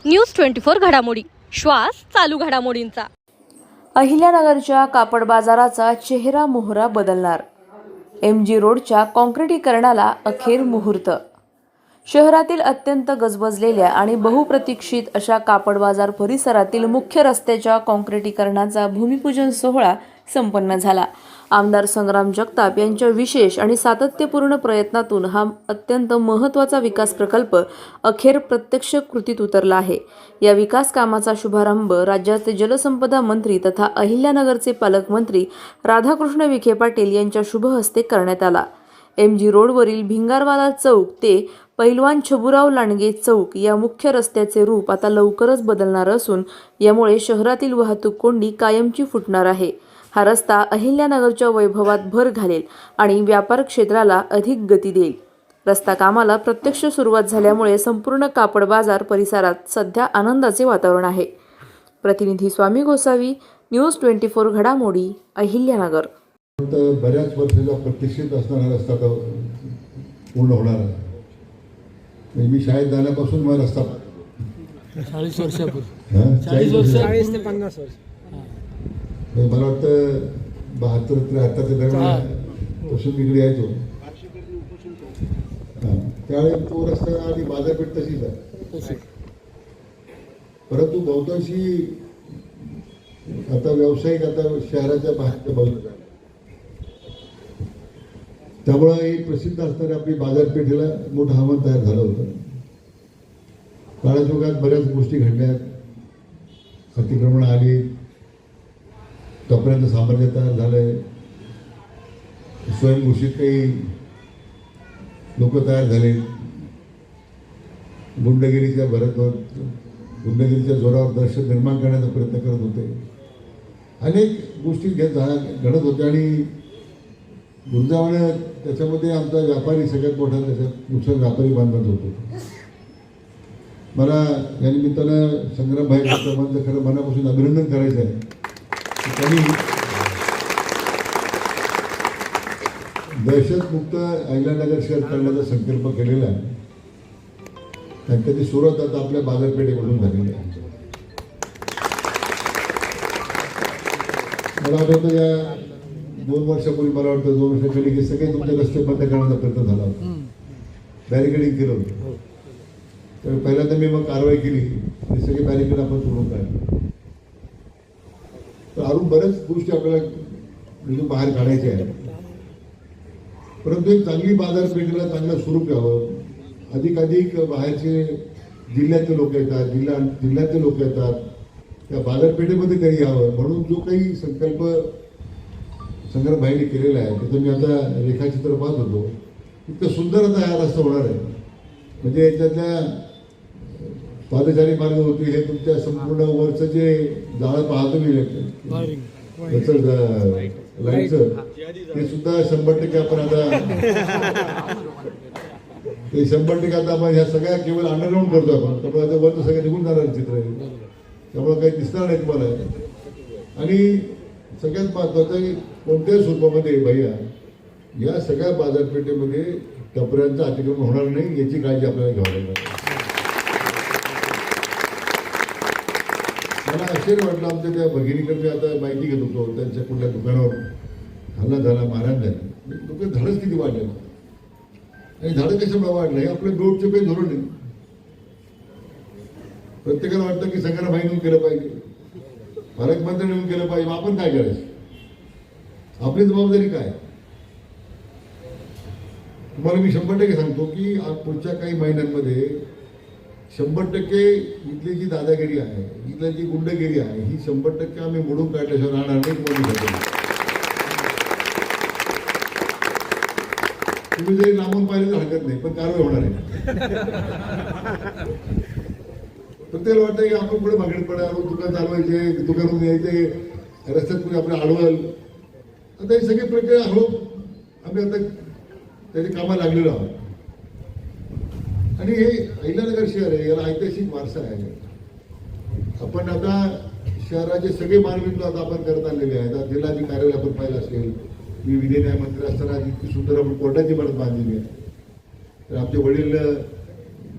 News 24 घडामोडी, श्वास चालू घडामोडींचा। अहिल्यानगरच्या कापड बाजाराचा चेहरा मोहरा बदलणार। MG रोडच्या काँक्रिटीकरणाला अखेर मुहूर्त। शहरातील अत्यंत गजबजलेल्या आणि बहुप्रतीक्षित अशा कापड बाजार परिसरातील मुख्य रस्त्याच्या काँक्रिटीकरणाचा भूमिपूजन सोहळा संपन्न झाला। आमदार संग्राम जगताप यांच्या विशेष आणि सातत्यपूर्ण प्रयत्नातून हा अत्यंत महत्त्वाचा विकास प्रकल्प अखेर प्रत्यक्ष कृतीत उतरला आहे। या विकास कामाचा शुभारंभ राज्याचे जलसंपदा मंत्री तथा अहिल्यानगरचे पालकमंत्री राधाकृष्ण विखे पाटील यांच्या शुभ हस्ते करण्यात आला। MG रोडवरील भिंगारवाला चौक ते पैलवान छबुराव लांडगे चौक या मुख्य रस्त्याचे रूप आता लवकरच बदलणार असून यामुळे शहरातील वाहतूक कोंडी कायमची फुटणार आहे। हा रस्ता अहिल्यानगरच्या वैभवात भर घालेल आणि व्यापार क्षेत्राला अधिक गती देईल। रस्ता कामाला प्रत्यक्ष सुरुवात झाल्यामुळे संपूर्ण कापड बाजार परिसरात सध्या आनंदाचे वातावरण आहे। प्रतिनिधी स्वामी गोसावी, न्यूज 24 घडामोडी, अहिल्यानगर। बऱ्याच वर्षाचा प्रतीक्षित असणारा रस्ता पूर्ण होणार आहे। मी शाळेत जाण्यापासून मला रस्ता 40 वर्षापूर्वी 40 ते 50 वर्ष मला वाटतं 72-73 दरम्यान पासून इकडे यायचो। त्यावेळी तो रस्ता आणि बाजारपेठ तशीच आहे, परंतु बहुतांशी आता व्यावसायिक आता शहराच्या बाहेरच्या बाजूला, त्यामुळे ही प्रसिद्ध असणाऱ्या आपली बाजारपेठेला मोठं आव्हान तयार झालं होतं। काळाचोगात बऱ्याच गोष्टी घडल्या, अतिक्रमण आली, तोपर्यंत सामर्थ्य तयार झालंय, स्वयंघोषित काही लोक तयार झाले, गुंडगिरीच्या गुंडगिरीच्या जोरावर दहशत निर्माण करण्याचा प्रयत्न करत होते। अनेक गोष्टी घडत होत्या आणि दुर्दैवाने त्याच्यामध्ये आमचा व्यापारी सगळ्यात मोठा त्याच्यात नुकसान व्यापारी बांधत होतो। मला या निमित्तानं संग्रामभाई जगतापांचं खरं मनापासून अभिनंदन करायचं आहे। त्यांनी दहशतमुक्त अहिल्यानगर शहर करण्याचा संकल्प केलेला आहे आणि त्याची सुरुवात आता आपल्या बाजारपेठेकडून झालेली आहे। मला आठवतं या 2 वर्षापूर्वी, मला वाटतं 2 वर्षाखाली की सगळे तुमचे रस्ते बंद करण्याचा प्रयत्न झाला होता, बॅरिकेडिंग केलं होतं। तर पहिल्यांदा मी मग कारवाई केली, हे सगळे बॅरिकेड आपण तोडून काढले। तर अजून बऱ्याच गोष्टी आपल्याला बाहेर काढायच्या आहेत, परंतु एक चांगली बाजारपेठेला चांगलं स्वरूप यावं, अधिकाधिक बाहेरचे जिल्ह्यातले लोक येतात, जिल्ह्यातले लोक येतात, त्या बाजारपेठेमध्ये काही यावं म्हणून जो काही संकल्प संग्रामभाईंनी केलेला आहे त्याचं मी आता रेखाचित्र पाहत होतो। इतकं सुंदर आता हा रस्ता होणार आहे, म्हणजे याच्यातल्या पादचारी मार्ग होते, हे तुमच्या संपूर्ण वरचं जे जाळं पाहतो मी लाईटचं, ते सुद्धा 100% आपण आता ते 100% आता आपण ह्या सगळ्या केवळ अंडरग्राऊंड करतो आपण, त्यामुळे आता वरचं सगळं निघून जाणार चित्र आहे, त्यामुळे काही दिसणार नाही तुम्हाला। आणि सगळ्यात महत्त्वाचं कोणत्याही स्वरूपामध्ये भैया या सगळ्या बाजारपेठेमध्ये टपऱ्यांचं अतिक्रमण होणार नाही याची काळजी आपल्याला घ्यावी लागणार। मला आश्चर्य वाटलं, आमच्या त्या भगिनीकडे आता माहिती घेत होतो, त्यांच्या कुठल्या दुकानावर हल्ला झाला, मारहाण झाली, लोक झाडच किती वाढले आणि झाडं कशामुळे वाढलं हे आपलं रोडचे काही धोरण नाही। प्रत्येकाला वाटतं की संग्रामभाई नेऊन केलं पाहिजे, पालकमंत्री नेऊन केलं पाहिजे, आपण काय करायचं, आपली जबाबदारी काय। तुम्हाला मी 100% सांगतो की पुढच्या काही महिन्यांमध्ये 100% इथली जी दादागिरी आहे, इथली जी गुंडगिरी आहे, ही 100% आम्ही मोडून काढल्याशिवाय राहणार नाही। तुम्ही जरी लांबून पाहिलं तर हरकत नाही, पण कारवाई होणार आहे। प्रत्येकाला वाटतं की आपण पुढे मागणी पडा, दुकान चालवायचे, दुकानातून यायचे, रस्त्यात कुणी आपल्या अडवल, आता ही सगळी प्रक्रिया हळू आम्ही आता त्याची कामाला लागलेलो आहोत। आणि हे अहिल्यानगर शहर आहे, याला ऐतिहासिक वारसा आहे। आपण आता शहराचे सगळे मानबिंदू आता आपण करत आलेले आहेत। आता जिल्हाधिकारी कार्यालय आपण पाहिलं असेल, मी विधी न्यायमंत्री असताना इतकी सुंदर आपण कोर्टाची इमारत बांधलेली आहे। तर आमचे वडील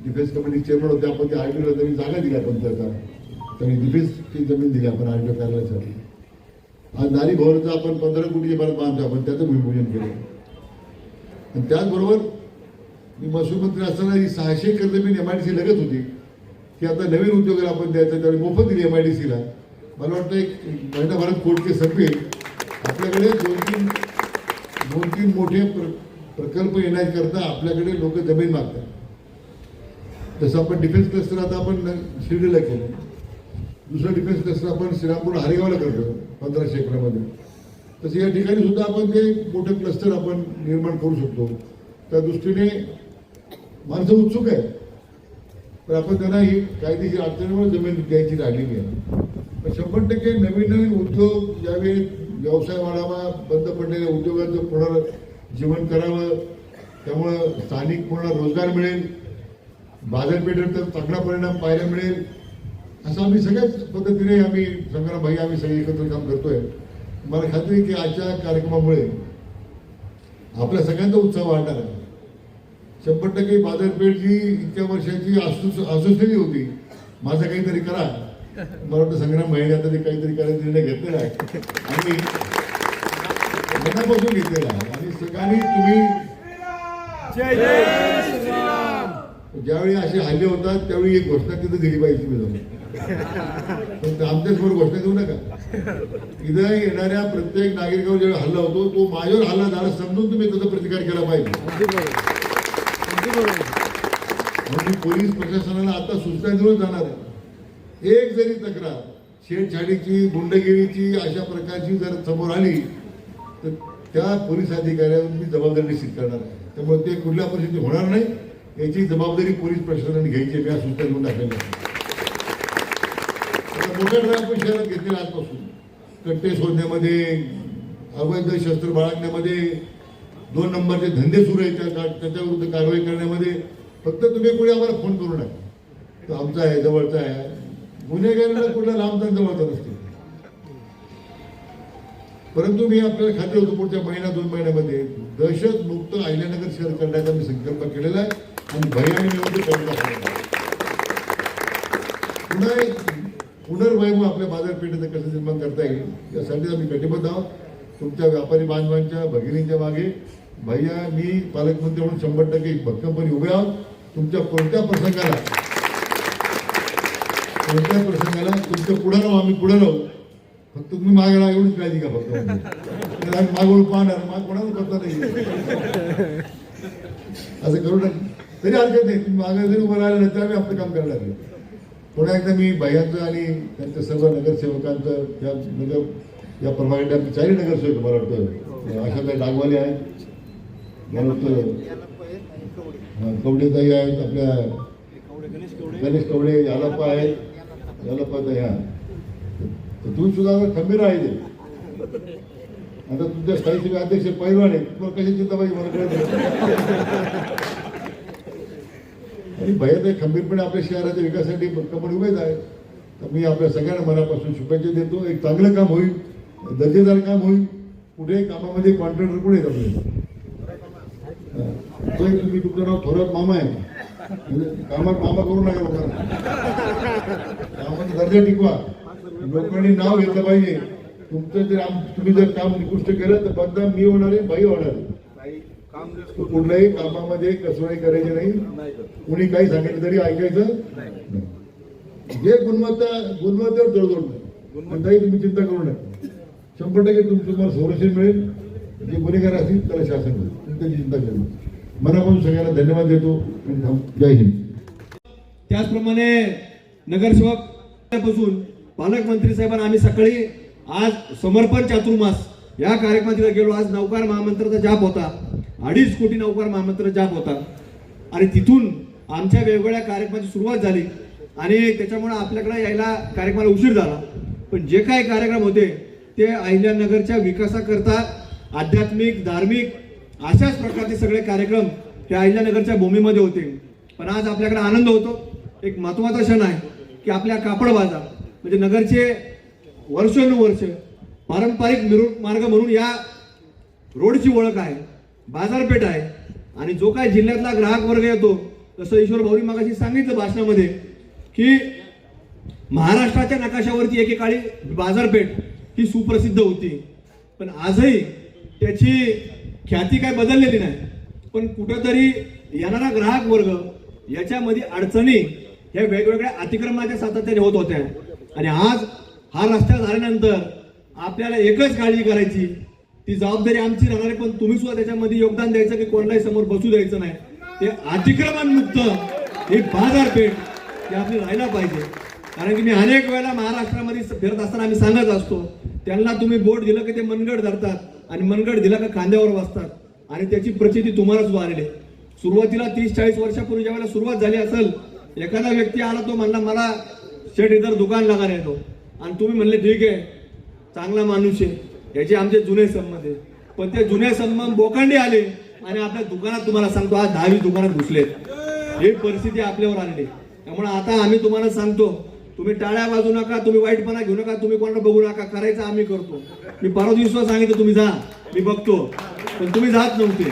डिफेन्स कमिटी चेअरमन होते. आपण ते आरटीओला त्यांनी जागा दिल्या पंचायतला, त्यांनी डिफेन्सची जमीन दिली आपण आरटीओ कार्यालयासाठी. आज नारी भवनचं आपण 15 कोटीची परत बांधतो, आपण त्याचं भूमिपूजन केलं. आणि त्याचबरोबर मी महसूल मंत्री असताना ही 600 एकर जमीन MIDC लगत होती की आता नवीन उद्योगाला आपण द्यायचं, त्यावेळी मोफत दिली MIDCला. मला वाटतं एक महिनाभरात कोर्ट केस संपेल. आपल्याकडे दोन तीन मोठे प्रकल्प येण्याकरता आपल्याकडे लोक जमीन मागतात. तसं आपण डिफेन्स क्लस्टर आता आपण शिर्डीला केलं, दुसरं डिफेन्स क्लस्टर आपण श्रीरामपूर हरिगावला करतो 1500 एकरामध्ये. तसं या ठिकाणी सुद्धा आपण ते मोठं क्लस्टर आपण निर्माण करू शकतो. त्या दृष्टीने माणसं उत्सुक आहे, पण आपण त्यांना ही कायदेशीर अडचणीमुळे जमीन द्यायची राहिलेली आहे. पण 100% नवीन उद्योग ज्यावेळी व्यवसाय वाढावा, बंद पडलेल्या उद्योगांचं पुनर्जीवन करावं, त्यामुळं स्थानिक पूर्ण रोजगार मिळेल, बाजारपेठेवर तर चांगला परिणाम पाहायला मिळेल, असं आम्ही सगळ्याच पद्धतीने संग्राम भाई आम्ही सगळे एकत्र काम करतोय. मला खात्री आहे की आजच्या कार्यक्रमामुळे आपल्या सगळ्यांचा उत्साह वाढणार आहे. 100% बाजारपेठ जी इतक्या वर्षाची अस्वस्थली होती, माझं काहीतरी करा, मला वाटतं संग्राम भाईने आता ते काहीतरी करायचा निर्णय घेतलेला आहे आणि मनापासून घेतलेला आहे. आणि सगळ्यांनी तुम्ही ज्यावेळी असे हल्ले होतात त्यावेळी एक घोषणा तिथं दिली पाहिजे. मी जाऊन पण आमच्यासमोर घोषणा देऊ नका. इथं येणाऱ्या प्रत्येक नागरिकावर ज्यावेळी हल्ला होतो तो माझ्यावर हल्ला झाला समजून तुम्ही त्याचा प्रतिकार केला पाहिजे. म्हणजे पोलीस प्रशासनाला आता सूचना देऊन जाणार आहे. एक जरी तक्रार छेडछाडीची, गुंडगिरीची अशा प्रकारची जर समोर आली तर त्या पोलीस अधिकाऱ्यांवर मी जबाबदारी निश्चित करणार आहे. त्यामुळे ते कुठल्या परिस्थितीत होणार नाही याची जबाबदारी पोलीस प्रशासनाने घ्यायची. मी सूचना देऊन टाकलेल्या मोठ्या आपण शहरात घेतलेल्या आजपासून कट्टे शोधण्यामध्ये, अवैध शस्त्र बाळगण्यामध्ये, 2 नंबरचे धंदे सुरू आहेत त्याच्याविरुद्ध कारवाई करण्यामध्ये फक्त तुम्ही पुढे आम्हाला फोन करू नका, तो आमचा आहे, जवळचा आहे. गुन्हेगारांना कुठला लांबचा जवळचा नसते. परंतु मी आपल्याला खात्री होतो पुढच्या महिना 2 महिन्यामध्ये दहशतमुक्त अहिल्यानगर शहर करण्याचा मी संकल्प केलेला आहे आणि भयाने निवडणूक करण्याचा पुनर्वैभव आपल्या बाजारपेठेचं कसं निर्माण करता येईल यासाठी आम्ही कटिबद्ध आहोत. तुमच्या व्यापारी बांधवांच्या भगिनींच्या मागे भैया मी पालकमंत्री म्हणून 100% भक्कमपणे उभे आहोत. तुमच्या कोणत्या प्रसंगाला तुमचं पुढे राहू, आम्ही पुढे राहू. फक्त तुम्ही मागे राहा एवढीच काळजी का. फक्त मागून पाहणार, माग कोणाला करता नाही असं करू नका. तरी हरकत नाही, तुम्ही मागे जरी उभं राहिलं तर आम्ही आपलं काम करणार आहे. पुन्हा एकदा मी भैयाचं आणि त्यांच्या सर्व नगरसेवकांचं या प्रभागात आपले 4 नगरसेवक मला वाटतं आशाताई डागवाले आहेत, मला वाटतं कवडेताई आहेत, आपल्या गणेश कवडे, यालाप्पा आहेत, यालाप्पाताई. ह्या तुम्ही सुद्धा खंबीर आहे. आता तुमच्या स्थायी समिती अध्यक्ष पैलवान आहेत, तुम्हाला कशी चिंता पाहिजे मला कळत. आणि भैया खंबीरपणे आपल्या शहराच्या विकासासाठी भक्कमपणे उभेच आहेत. तर मी आपल्या सगळ्यांना मनापासून शुभेच्छा देतो. एक चांगलं काम होईल, दर्जेदार काम होईल. कुठे कामामध्ये कॉन्ट्रॅक्टर कुठे येत आपले तुम्ही तुमचं नाव थोरात मामा आहे, कामात मामा करू नका लोकांना. कामाचा दर्जा टिकवा, लोकांनी नाव घेतलं पाहिजे. तुमचं जर तुम्ही जर काम निकृष्ट केलं तर बदनाम मी होणार आहे, बाई होणार आहे. कुठल्याही कामामध्ये कसोटी करायची नाही, कुणी काही सांगितलं तरी ऐकायचं. जे गुणवत्तेवर तडजोड नाही, काही तुम्ही चिंता करू नका. 100% तुम्हाला संरक्षण मिळेल. जे गुन्हेगार असतील त्याला शासन मिळेल, त्याची चिंता करू. मनापासून सगळ्यांना धन्यवाद देतो. जय हिंद. त्याचप्रमाणे नगरसेवकापासून पालकमंत्री साहेबांना आम्ही सकाळी आज समर्पण चातुर्मास या कार्यक्रमात गेलो. आज नौकार महामंत्राचा जाप होता, 2.5 कोटी नौकार महामंत्र जाप होता आणि तिथून आमच्या वेगवेगळ्या कार्यक्रमाची सुरुवात झाली आणि त्याच्यामुळे आपल्याकडे यायला कार्यक्रमाला उशीर झाला. पण जे काही कार्यक्रम होते ते अहिल्यानगरच्या विकासाकरता आध्यात्मिक, धार्मिक अशाच प्रकारचे सगळे कार्यक्रम हे अहिल्यानगरच्या भूमीमध्ये होते. पण आज आपल्याकडे आनंद होतो. एक महत्त्वाचा क्षण आहे की आपल्या कापड बाजार म्हणजे नगरचे वर्षानुवर्ष पारंपरिक मिरवणूक मार्ग म्हणून या रोडची ओळख आहे, बाजारपेठ आहे आणि जो काय जिल्ह्यातला ग्राहक वर्ग येतो जसं ईश्वर भाऊनी मगाशी सांगितलं भाषणामध्ये की महाराष्ट्राच्या नकाशावरती एकेकाळी बाजारपेठ ही सुप्रसिद्ध होती, पण आजही त्याची ख्याती काय बदललेली नाही. पण कुठंतरी येणारा ग्राहक वर्ग याच्यामध्ये अडचणी ह्या वेगवेगळ्या अतिक्रमणाच्या सातत्याने होत होत्या. आणि आज हा रस्ता झाल्यानंतर आपल्याला एकच काळजी करायची, ती जबाबदारी आमची राहणार आहे, पण तुम्ही सुद्धा त्याच्यामध्ये योगदान द्यायचं की कोणालाही समोर बसू द्यायचं नाही. ते अतिक्रमण मुक्त ही बाजारपेठ ही आपली राहायला पाहिजे. कारण की मी अनेक वेळेला महाराष्ट्रामध्ये फिरत असताना आम्ही सांगत असतो, त्यांना तुम्ही बोट दिलं की ते मनगड धरतात आणि मनगड दिला का खांद्यावर बसतात. आणि त्याची प्रचिती तुम्हाला सुद्धा आलेली आहे. सुरुवातीला 30-40 वर्षापूर्वी ज्यावेळेला सुरुवात झाली असेल, एखादा व्यक्ती आला, तो म्हणला मला शेट इधर दुकान लगाना येतो, आणि तुम्ही म्हणले ठीक आहे, चांगला माणूस आहे, याचे आमचे जुने संबंध आहे. पण ते जुने संबंध बोकांडी आले आणि आपल्या दुकानात तुम्हाला सांगतो आज 10-20 दुकानात घुसलेत. ही परिस्थिती आपल्यावर आलेली. त्यामुळे आता आम्ही तुम्हाला सांगतो, तुम्ही टाळ्या वाजू नका, तुम्ही वाईटपणा घेऊ नका, तुम्ही कोणाला बघू नका, करायचं आम्ही करतो. मी परवा दिवसात सांगितलं तुम्ही जा, मी बघतो, पण तुम्ही जात नव्हते.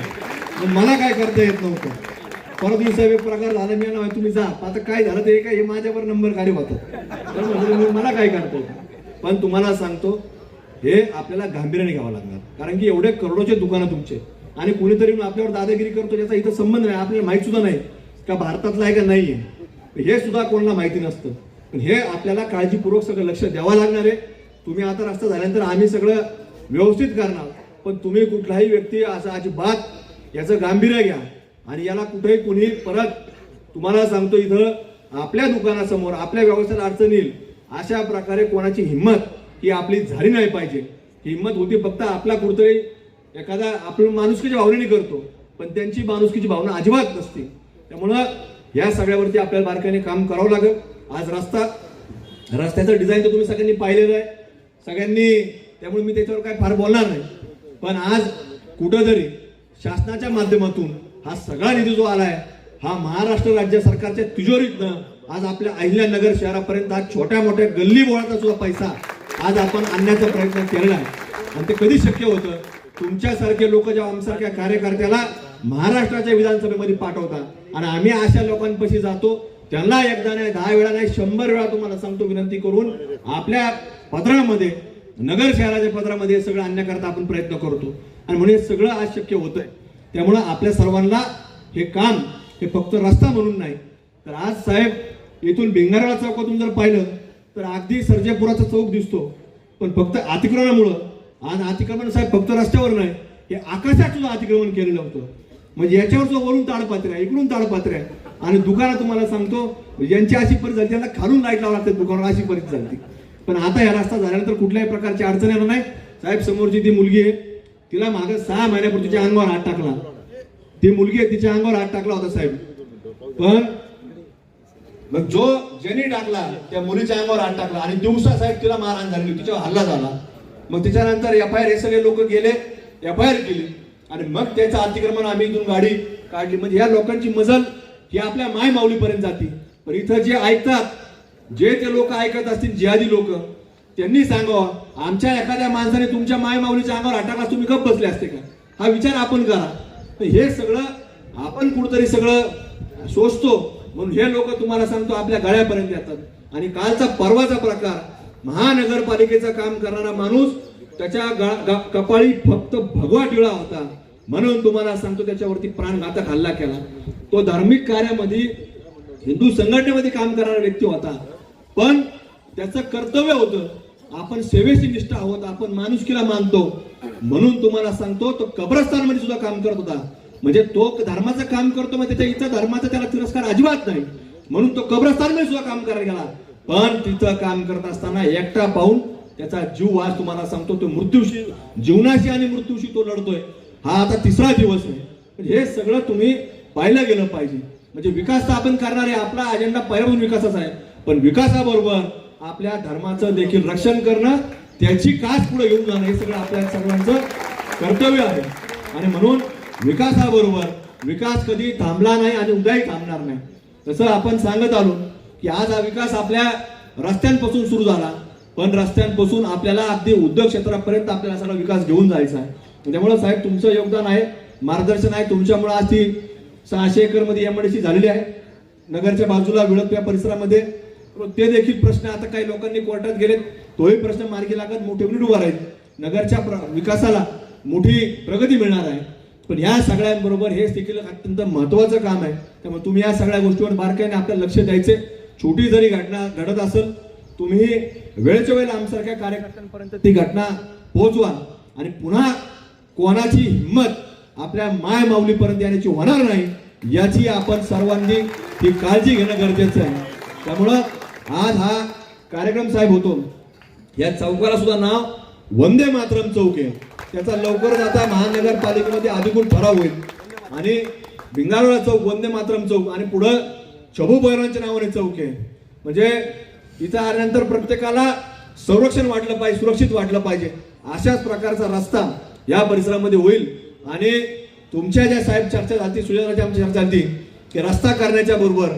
मला काय करता येत नव्हतं. परवा दिवसा एक प्रकार झाला, मी ना तुम्ही जा, आता काय झालं ते काय हे माझ्यावर नंबर काढी होतात, मला काय करता येत. पण तुम्हाला सांगतो हे आपल्याला गांभीर्याने घ्यावं लागणार, कारण की एवढे करोडोचे दुकानं तुमचे, आणि कुणीतरी आपल्यावर दादागिरी करतो ज्याचा इथं संबंध नाही, आपल्याला माहित सुद्धा नाही का भारतातला आहे का नाहीये, हे सुद्धा कोणाला माहिती नसतं. पण हे आपल्याला काळजीपूर्वक सगळं लक्ष द्यावं लागणार आहे. तुम्ही आता रस्ता झाल्यानंतर आम्ही सगळं व्यवस्थित करणार, पण तुम्ही कुठलाही व्यक्ती असं अजिबात याचं गांभीर्य घ्या. आणि याला कुठेही कुणी परत, तुम्हाला सांगतो इथं आपल्या दुकानासमोर आपल्या व्यवसायाला अडचण येईल अशा प्रकारे कोणाची हिंमत ही आपली झाली नाही पाहिजे. हिंमत होती फक्त आपला कुठतरी एखादा आपण माणुसकीच्या भावनेने करतो, पण त्यांची माणुसकीची भावना अजिबात नसते. त्यामुळं या सगळ्यावरती आपल्याला बारकाईने काम करावं लागेल. आज रस्त्याचं डिझाईन तर तुम्ही सगळ्यांनी पाहिलेलं आहे सगळ्यांनी, त्यामुळे मी त्याच्यावर काय फार बोलणार नाही. पण आज कुठंतरी शासनाच्या माध्यमातून हा सगळा निधी जो आलाय, हा महाराष्ट्र राज्य सरकारच्या तिजोरीतनं आज आपल्या अहिल्यानगर शहरापर्यंत आज छोट्या मोठ्या गल्ली बोळाचा सुद्धा पैसा आज आपण आणण्याचा प्रयत्न केलेला आहे. आणि ते कधी शक्य होतं, तुमच्यासारखे लोक जेव्हा आमच्यासारख्या कार्यकर्त्याला महाराष्ट्राच्या विधानसभेमध्ये पाठवतात आणि आम्ही अशा लोकांपाशी जातो, त्यांना एकदा नाही 10 वेळा नाही 100 वेळा तुम्हाला सांगतो विनंती करून आपल्या पत्रामध्ये, नगर शहराच्या पत्रामध्ये सगळं आणण्याकरता आपण प्रयत्न करतो. आणि म्हणून हे सगळं आज शक्य होतंय. त्यामुळं आपल्या सर्वांना हे काम हे फक्त रस्ता म्हणून नाही, तर आज साहेब इथून भिंगारवाडा चौकातून जर पाहिलं तर अगदी सर्जेपुराचा चौक दिसतो, पण फक्त अतिक्रमणामुळं आज अतिक्रमण साहेब फक्त रस्त्यावर नाही, हे आकाशात सुद्धा अतिक्रमण केलेलं होतं. म्हणजे याच्यावर जो वरून ताडपात्र्या, इकडून ताडपात्र्या, आणि दुकानं तुम्हाला सांगतो यांची अशी परिस्थिती झाली, त्यांना खालून लाईट लावं लागते दुकानावर, अशी परिस्थिती झाली. पण आता या रस्ता झाल्यानंतर कुठल्याही प्रकारची अडचण येणार नाही. साहेब समोरची ती मुलगी आहे, तिला मागे 6 महिन्यापूर्वी तिच्या अंगावर हात टाकला, ती मुलगी आहे तिच्या अंगावर हात टाकला होता साहेब. पण मग जो ज्यांनी टाकला त्या मुलीच्या अंगावर हात टाकला आणि दिवसा साहेब तिला मारहाण झाली, तिच्यावर हल्ला झाला. मग त्याच्यानंतर FIR हे सगळे लोक गेले, FIR केली, आणि मग त्याचं अतिक्रमण आम्ही इथून गाडी काढली. म्हणजे या लोकांची मजल ही आपल्या माय माऊलीपर्यंत जाते. पण इथं जे ऐकतात, जे ते लोक ऐकत असतील जिहादी लोक, त्यांनी सांगावं, आमच्या एखाद्या माणसाने तुमच्या माय माऊलीच्या अंगावर हात टाकला, तुम्ही गप्प बसले असते का? हा विचार आपण करा. हे सगळं आपण कुठतरी सगळं सोचतो, म्हणून हे लोक तुम्हाला सांगतो आपल्या गळ्यापर्यंत येतात. आणि कालचा परवाचा प्रकार, महानगरपालिकेचं काम करणारा माणूस त्याच्या कपाळी फक्त भगवा टिळा होता, म्हणून तुम्हाला सांगतो त्याच्यावरती प्राणघातक हल्ला केला. तो धार्मिक कार्यामध्ये हिंदू संघटनेमध्ये काम करणारा व्यक्ती होता, पण त्याचं कर्तव्य होतं, आपण सेवेशी निष्ठा आहोत, आपण माणुसकीला मानतो, म्हणून तुम्हाला सांगतो तो कब्रस्तानमध्ये सुद्धा काम करत होता. म्हणजे तो धर्माचं काम करतो, मग त्याच्या इथं धर्माचा त्याला तिरस्कार अजिबात नाही, म्हणून तो कब्रस्तानमध्ये सुद्धा काम करायला गेला. पण तिथं काम करत असताना एकटा पाहून त्याचा जीव आज तुम्हाला सांगतो तो मृत्यूशी, जीवनाशी आणि मृत्यूशी तो लढतोय. हा आता 3रा दिवस आहे. हे सगळं तुम्ही पाहिलं गेलं पाहिजे. म्हणजे विकास तर आपण करणार आहे, आपला अजेंडा पहिल्यापासून विकासाचा आहे, पण विकासाबरोबर आपल्या धर्माचं देखील रक्षण करणं, त्याची कास पुढे घेऊन जाणं, हे सगळं आपल्या सर्वांचं कर्तव्य आहे. आणि म्हणून विकासाबरोबर विकास कधी थांबला नाही आणि उद्याही थांबणार नाही. तसं आपण सांगत आलो की आज हा विकास आपल्या रस्त्यांपासून सुरू झाला, पण रस्त्यांपासून आपल्याला अगदी उद्योग क्षेत्रापर्यंत आपल्याला सगळा विकास घेऊन जायचा आहे. त्यामुळे साहेब तुमचं योगदान आहे, मार्गदर्शन आहे, तुमच्यामुळे आज ती 600 एकर मध्ये एमआयडीसी झालेली आहे. नगरच्या बाजूला विळप या परिसरामध्ये ते देखील प्रश्न आता काही लोकांनी कोर्टात गेलेत, तोही प्रश्न मार्गी लागत मोठे उभा राहील. नगरच्या विकासाला मोठी प्रगती मिळणार आहे. पण या सगळ्यांबरोबर हे देखील अत्यंत महत्वाचं काम आहे. त्यामुळे तुम्ही या सगळ्या गोष्टीवर बारकाईने आपल्याला लक्ष द्यायचे. छोटी जरी घटना घडत असेल, तुम्ही वेळच्या वेळेला आमच्यासारख्या कार्यकर्त्यांपर्यंत ती घटना पोहोचवा आणि पुन्हा कोणाची हिंमत आपल्या माय माऊलीपर्यंत येण्याची होणार नाही याची आपण सर्वांनी ती काळजी घेणं गरजेचं आहे. त्यामुळं आज हा कार्यक्रम साहेब होतो, या चौकाला सुद्धा नाव वंदे मातरम चौक आहे. त्याचा लवकरच आता महानगरपालिकेमध्ये अधिकृत ठराव होईल आणि भिंगारोळा चौक वंदे मातरम चौक आणि पुढं शंभू पैलवानच्या नावाने चौक आहे. म्हणजे इथं आल्यानंतर प्रत्येकाला संरक्षण वाटलं पाहिजे, सुरक्षित वाटलं पाहिजे. अशाच प्रकारचा रस्ता या परिसरामध्ये होईल. आणि तुमच्या ज्या साहेब चर्चा झाली, सुजाताची आमची चर्चा झाली की रस्ता करण्याच्या बरोबर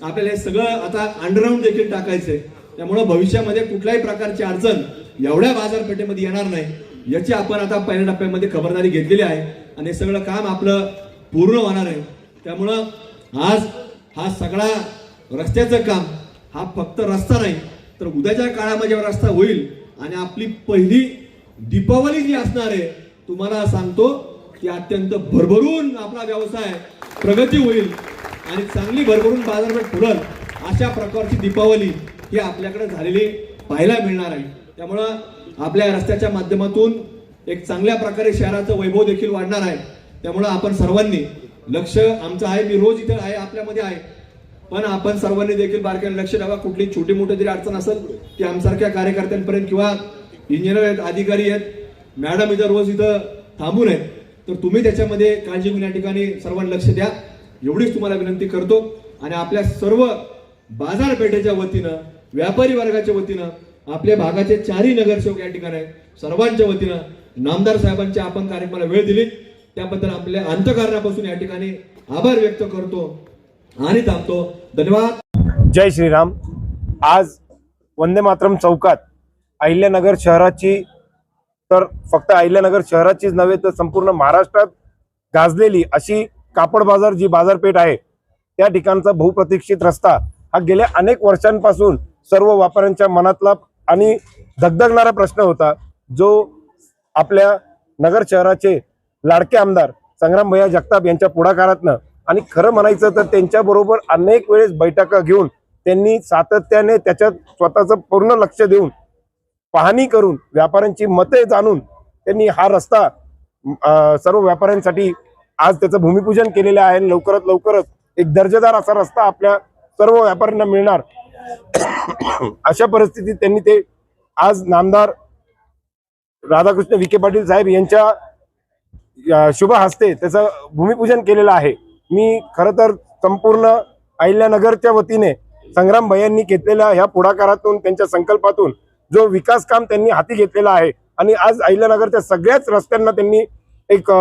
आपल्याला हे सगळं आता अंडरग्राऊंड देखील टाकायचंय. त्यामुळं भविष्यामध्ये कुठल्याही प्रकारची अडचण एवढ्या बाजारपेठेमध्ये येणार नाही याची आपण आता पहिल्या टप्प्यामध्ये खबरदारी घेतलेली आहे आणि हे सगळं काम आपलं पूर्ण होणार आहे. त्यामुळं आज हा सगळा रस्त्याचं काम हा फक्त रस्ता नाही तर उद्याच्या काळामध्ये रस्ता होईल आणि आपली पहिली दीपावली जी असणार आहे, तुम्हाला सांगतो की अत्यंत भरभरून आपला व्यवसाय प्रगती होईल आणि चांगली भरभरून बाजारपेठ फुलल अशा प्रकारची दीपावली ही आपल्याकडे झालेली पाहायला मिळणार आहे. त्यामुळं आपल्या रस्त्याच्या माध्यमातून एक चांगल्या प्रकारे शहराचं वैभव देखील वाढणार आहे. त्यामुळं आपण सर्वांनी लक्ष आमचं आहे, मी रोज इथे आहे, आपल्यामध्ये आहे, पण आपण सर्वांनी देखील बारकाईने लक्ष द्यावा. कुठली छोटी मोठी जरी अडचण असेल ती आमसारख्या कार्यकर्त्यांपर्यंत किंवा इंजिनियर आहेत, अधिकारी आहेत, मॅडम इथं रोज इथं थांबून आहेत, तर तुम्ही त्याच्यामध्ये काळजी घेऊन या ठिकाणी सर्वांनी लक्ष द्या एवढीच तुम्हाला विनंती करतो. आणि आपल्या सर्व बाजारपेठेच्या वतीनं, व्यापारी वर्गाच्या वतीनं, आपल्या भागाचे चारही नगरसेवक या ठिकाणी सर्वांच्या वतीनं नामदार साहेबांच्या आपण कार्यक्रमाला वेळ दिली त्याबद्दल आपल्या अंतःकरणापासून या ठिकाणी आभार व्यक्त करतो आणि थांबतो. धन्यवाद. जय श्रीराम. आज वंदे मातरम चौकात अहिल्यानगर शहराची, तर फक्त अहिल्यानगर शहराचीच नव्हे तर संपूर्ण महाराष्ट्रात गाजलेली अशी कापड बाजार जी बाजारपेठ आहे त्या ठिकाणचा बहुप्रतीक्षित रस्ता हा गेल्या अनेक वर्षांपासून सर्व व्यापाऱ्यांच्या मनातला आणि धगधगणारा प्रश्न होता, जो आपल्या नगर शहराचे लाडके आमदार संग्राम भैया जगताप यांच्या पुढाकारातनं आणि खरं म्हणायचं तर त्यांच्याबरोबर अनेक वेळेस बैठका घेऊन त्यांनी सातत्याने त्याच्यात स्वतःचं पूर्ण लक्ष देऊन पाहणी करून व्यापाऱ्यांची मते जाणून त्यांनी हा रस्ता सर्व व्यापाऱ्यांसाठी आज त्याचं भूमिपूजन केलेलं आहे. लवकरात लवकरच एक दर्जेदार असा रस्ता आपल्या सर्व व्यापाऱ्यांना मिळणार अशा परिस्थितीत त्यांनी ते आज नामदार राधाकृष्ण विखे पाटील साहेब यांच्या शुभ हस्ते त्याचं भूमिपूजन केलेलं आहे. मी खरं तर संपूर्ण अहिल्यानगरच्या वतीने संग्राम भैयांनी घेतलेल्या ह्या पुढाकारातून, त्यांच्या संकल्पातून जो विकास काम त्यांनी हाती घेतलेला आहे आणि आज अहिल्यानगरच्या सगळ्याच रस्त्यांना त्यांनी एक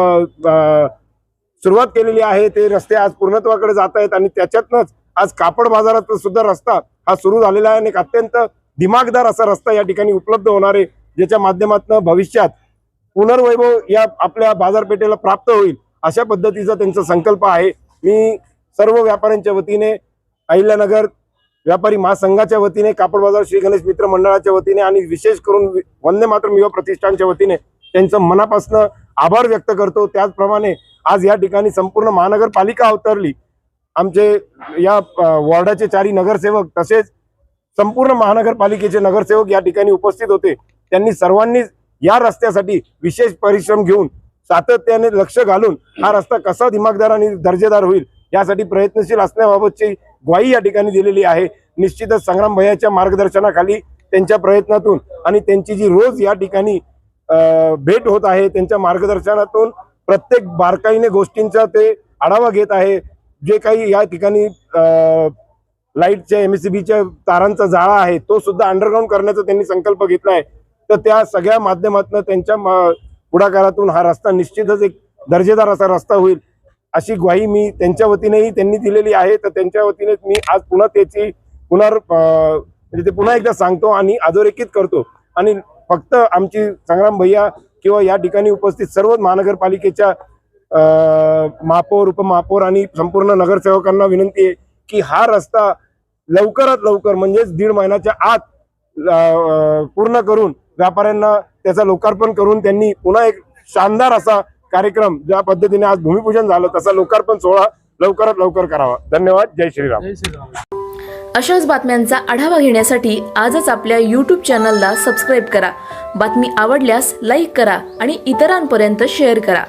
सुरुवात केलेली आहे. ते रस्ते आज पूर्णत्वाकडे जात आहेत आणि त्याच्यातनंच आज कापड बाजारात सुद्धा रस्ता हा सुरू झालेला आहे आणि एक अत्यंत दिमागदार असा रस्ता या ठिकाणी उपलब्ध होणार आहे, ज्याच्या माध्यमातून भविष्यात पुनर्वैभव या आपल्या बाजारपेठेला प्राप्त होईल अशा पद्धतीचा त्यांचा संकल्प आहे. मी सर्व व्यापाऱ्यांच्या वतीने, अहिल्यानगर व्यापारी महासंघाच्या वतीने, कापड बाजार श्री गणेश मित्र मंडळाच्या वतीने आणि विशेष करून वंदे मातरम युवा प्रतिष्ठानच्या वतीने त्यांचं मनापासून आभार व्यक्त करतो. त्याचप्रमाणे आज या ठिकाणी संपूर्ण महानगरपालिका अवतरली, आमचे या वॉर्डाचे चारही नगरसेवक तसेच संपूर्ण महानगरपालिकेचे नगरसेवक या ठिकाणी उपस्थित होते. त्यांनी सर्वांनीच या रस्त्यासाठी विशेष परिश्रम घेऊन सातत्याने लक्ष घालून हा रस्ता कसा दिमागदार आणि दर्जेदार होईल यासाठी प्रयत्नशील असण्याबाबतची ग्वाही या ठिकाणी दिलेली आहे. निश्चितच संग्राम भैयाच्या मार्गदर्शनाखाली, त्यांच्या प्रयत्नातून आणि त्यांची जी रोज या ठिकाणी भेट होत आहे त्यांच्या मार्गदर्शनातून प्रत्येक बारकाईने गोष्टींचा ते आढावा घेत आहे. जे काही या ठिकाणी लाईटच्या MSCBच्या तारांचा जाळा आहे तो सुद्धा अंडरग्राऊंड करण्याचा त्यांनी संकल्प घेतला आहे. तर त्या सगळ्या माध्यमातून त्यांच्या पुढाकारातून हा रस्ता निश्चितच एक दर्जेदार असा रस्ता होईल अशी ग्वाही मी त्यांच्या वतीनेही त्यांनी दिलेली आहे. तर त्यांच्या वतीने मी आज पुन्हा त्याची म्हणजे ते पुन्हा एकदा सांगतो आणि अधोरेखित करतो. आणि फक्त आमची संग्राम भैया किंवा या ठिकाणी उपस्थित सर्व महानगरपालिकेच्या महापौर उपमहापौर आणि संपूर्ण नगरसेवकांना विनंती आहे की हा रस्ता लवकरात लवकर म्हणजेच 1.5 महिन्याच्या आत पूर्ण करून व्यापाऱ्यांना त्याचं लोकार्पण करून त्यांनी पुन्हा एक शानदार असा कार्यक्रम ज्या पद्धतीने आज भूमिपूजन झालं तसा लोकार्पण सोहळा लवकरात लवकर करावा. धन्यवाद. जय श्रीराम. जय श्रीराम. अशाच बातम्यांचा आढावा घेण्यासाठी आजच आपल्या YouTube चॅनलला सबस्क्राईब करा. बातमी आवडल्यास लाईक करा आणि इतरांपर्यंत शेअर करा.